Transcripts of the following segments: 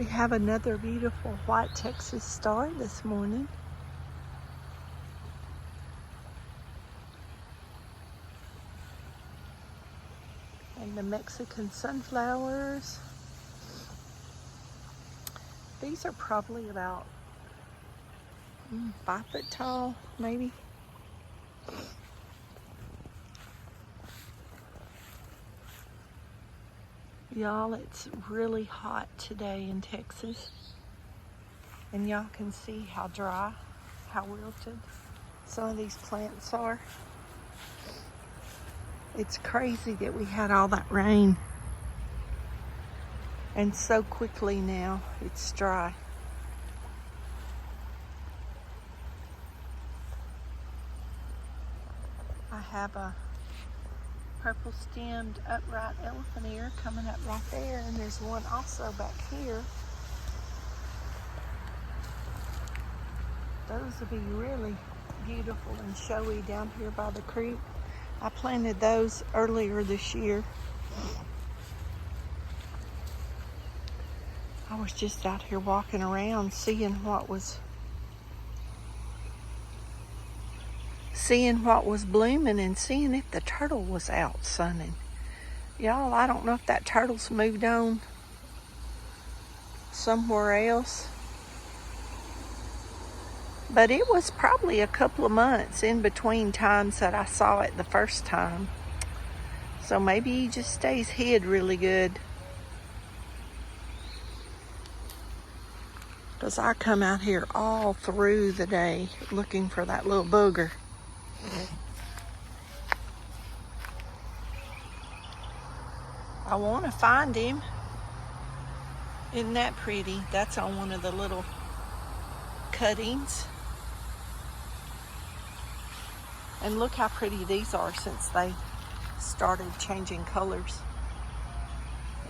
We have another beautiful white Texas star this morning. And the Mexican sunflowers. These are probably about 5 foot tall, maybe. Y'all, it's really hot today in Texas. And y'all can see how dry, how wilted some of these plants are. It's crazy that we had all that rain. And so quickly now, it's dry. I have a purple stemmed upright elephant ear coming up right there, and there's one also back here. Those will be really beautiful and showy down here by the creek. I planted those earlier this year. I was just out here walking around seeing what was blooming and seeing if the turtle was out sunning. Y'all, I don't know if that turtle's moved on somewhere else. But it was probably a couple of months in between times that I saw it the first time. So maybe he just stays hid really good. Because I come out here all through the day looking for that little booger. I want to find him. Isn't that pretty? That's on one of the little cuttings. And look how pretty these are since they started changing colors.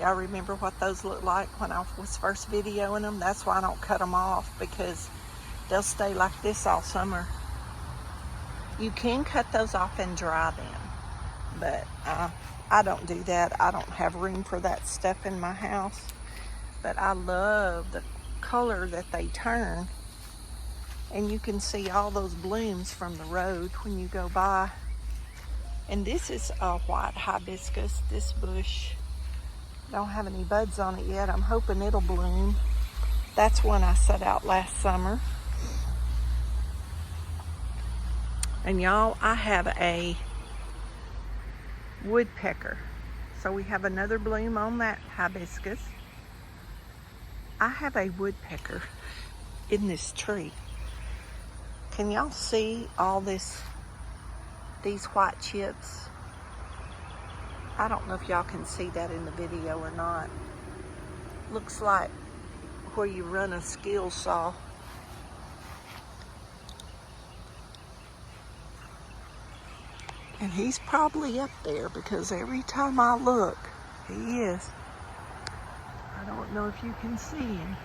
Y'all remember what those looked like when I was first videoing them? That's why I don't cut them off, because they'll stay like this all summer. You can cut those off and dry them, but I don't do that. I don't have room for that stuff in my house. But I love the color that they turn. And you can see all those blooms from the road when you go by. And this is a white hibiscus. This bush don't have any buds on it yet. I'm hoping it'll bloom. That's one I set out last summer. And y'all, I have a woodpecker. So we have another bloom on that hibiscus. I have a woodpecker in this tree. Can y'all see all these white chips? I don't know if y'all can see that in the video or not. Looks like where you run a skill saw. And he's probably up there because every time I look, he is. I don't know if you can see him.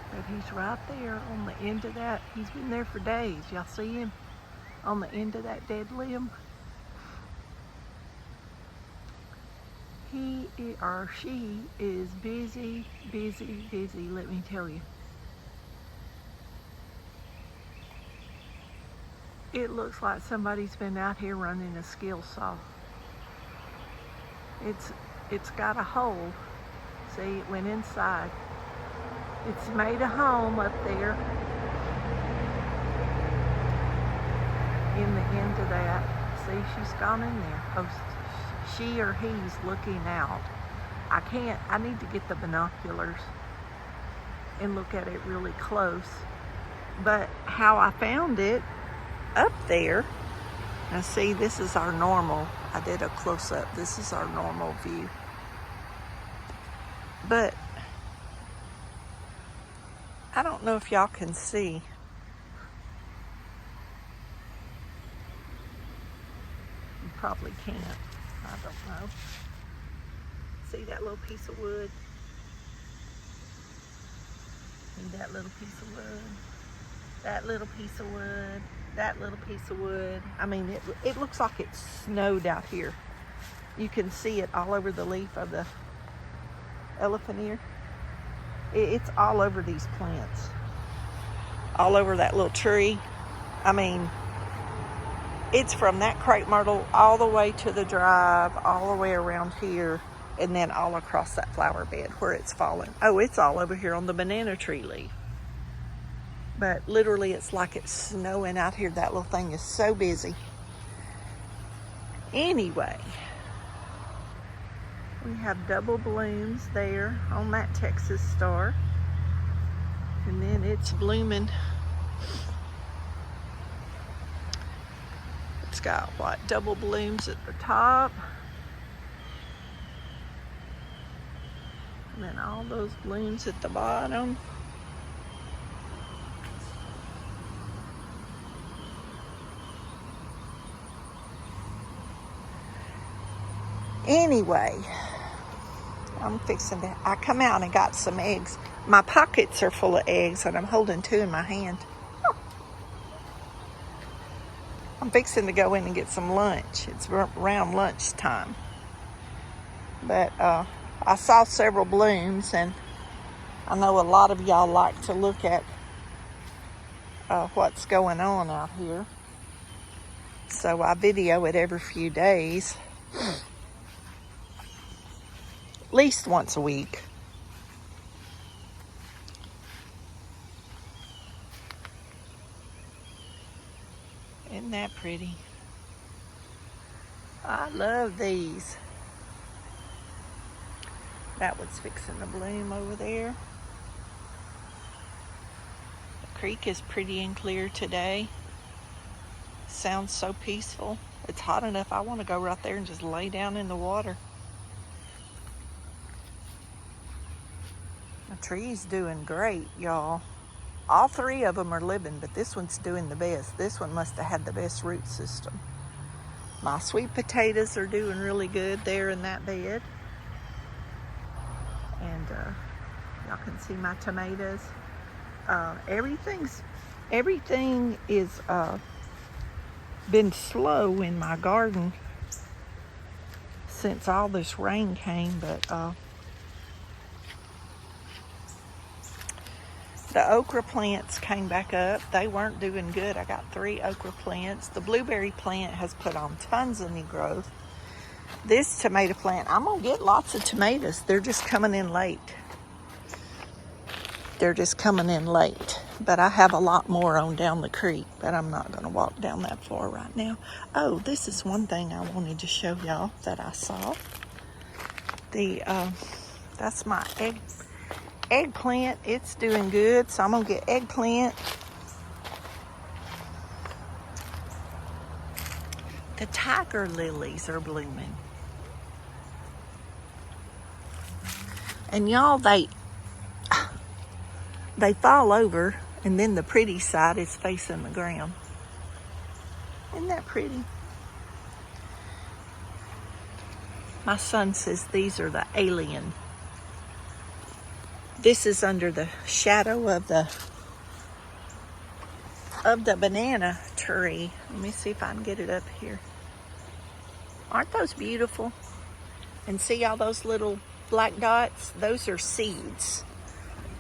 But he's right there on the end of that. He's been there for days. Y'all see him on the end of that dead limb? He or she is busy, busy, busy, let me tell you. It looks like somebody's been out here running a skill saw. It's got a hole. See, it went inside. It's made a home up there in the end of that. See, she's gone in there. Oh, she or he's looking out. I need to get the binoculars and look at it really close. But how I found it up there, now see, this is our normal. I did a close-up. This is our normal view. But I don't know if y'all can see. You probably can't. I don't know. See that little piece of wood? And that little piece of wood? That little piece of wood? That little piece of wood? I mean, it looks like it snowed out here. You can see it all over the leaf of the elephant ear. It's all over these plants. All over that little tree. I mean, it's from that crepe myrtle all the way to the drive, all the way around here, and then all across that flower bed where it's fallen. Oh, it's all over here on the banana tree leaf. But literally, it's like it's snowing out here. That little thing is so busy. Anyway, we have double blooms there on that Texas star. And then it's blooming. It's got what, double blooms at the top. And then all those blooms at the bottom. Anyway, I'm fixing to, I come out and got some eggs. My pockets are full of eggs and I'm holding 2 in my hand. I'm fixing to go in and get some lunch. It's around lunchtime. But I saw several blooms, and I know a lot of y'all like to look at what's going on out here. So I video it every few days. At least once a week. Isn't that pretty? I love these. That one's fixing to bloom over there. The creek is pretty and clear today. Sounds so peaceful. It's hot enough. I want to go right there and just lay down in the water. The tree's doing great, y'all. All 3 of them are living, but this one's doing the best. This one must have had the best root system. My sweet potatoes are doing really good there in that bed. And y'all can see my tomatoes. Everything is been slow in my garden since all this rain came, but the okra plants came back up. They weren't doing good. I got 3 okra plants. The blueberry plant has put on tons of new growth. This tomato plant, I'm gonna get lots of tomatoes. They're just coming in late. But I have a lot more on down the creek, but I'm not gonna walk down that far right now. Oh, this is one thing I wanted to show y'all that I saw. That's my eggplant. It's doing good, so I'm gonna get eggplant. The tiger lilies are blooming. And y'all, they fall over, and then the pretty side is facing the ground. Isn't that pretty? My son says these are the alien. This is under the shadow of the banana tree. Let me see if I can get it up here. Aren't those beautiful? And see all those little black dots? Those are seeds.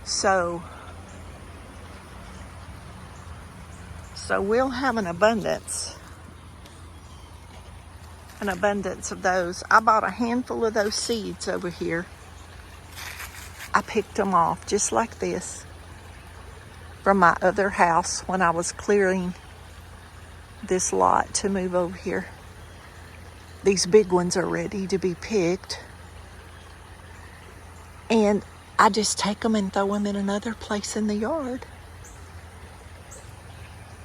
So we'll have an abundance of those. I bought a handful of those seeds over here. I picked them off just like this from my other house when I was clearing this lot to move over here. These big ones are ready to be picked. And I just take them and throw them in another place in the yard.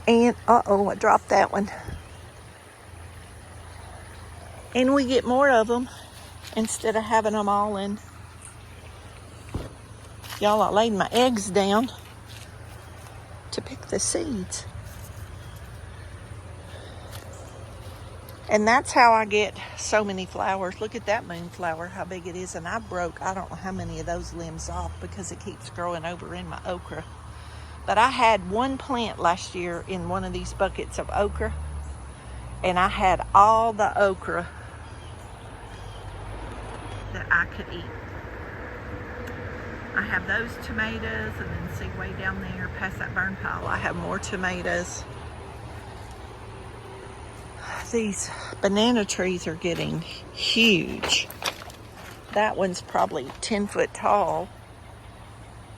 And, I dropped that one. And we get more of them instead of having them all in. Y'all, I laid my eggs down to pick the seeds. And that's how I get so many flowers. Look at that moonflower, how big it is. And I don't know how many of those limbs off because it keeps growing over in my okra. But I had one plant last year in one of these buckets of okra. And I had all the okra that I could eat. I have those tomatoes, and then see way down there past that burn pile, I have more tomatoes. These banana trees are getting huge. That one's probably 10 foot tall,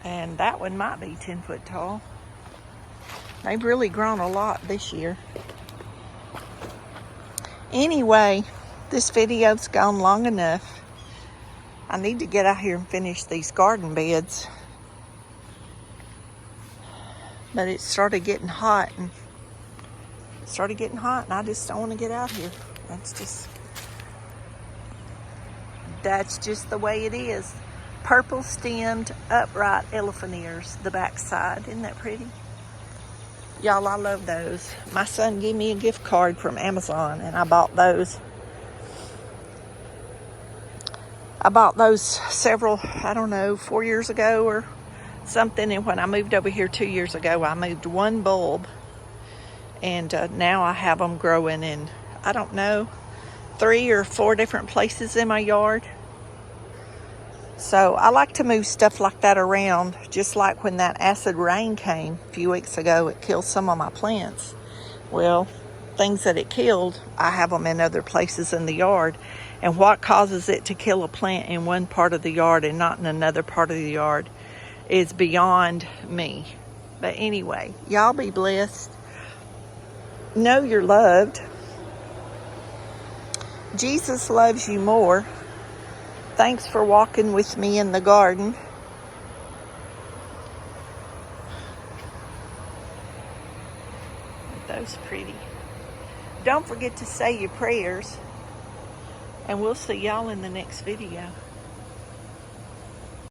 and that one might be 10 foot tall. They've really grown a lot this year. Anyway, this video's gone long enough. I need to get out here and finish these garden beds. But it started getting hot, and I just don't want to get out here. That's just the way it is. Purple stemmed upright elephant ears, the back side. Isn't that pretty? Y'all, I love those. My son gave me a gift card from Amazon, and I bought those. I bought those several, I don't know, 4 years ago or something. And when I moved over here 2 years ago, I moved one bulb. And now I have them growing in, I don't know, 3 or 4 different places in my yard. So I like to move stuff like that around. Just like when that acid rain came a few weeks ago, it killed some of my plants. Well, things that it killed, I have them in other places in the yard. And what causes it to kill a plant in one part of the yard and not in another part of the yard is beyond me. But anyway, y'all be blessed. Know you're loved. Jesus loves you more. Thanks for walking with me in the garden. Those pretty. Don't forget to say your prayers. And we'll see y'all in the next video.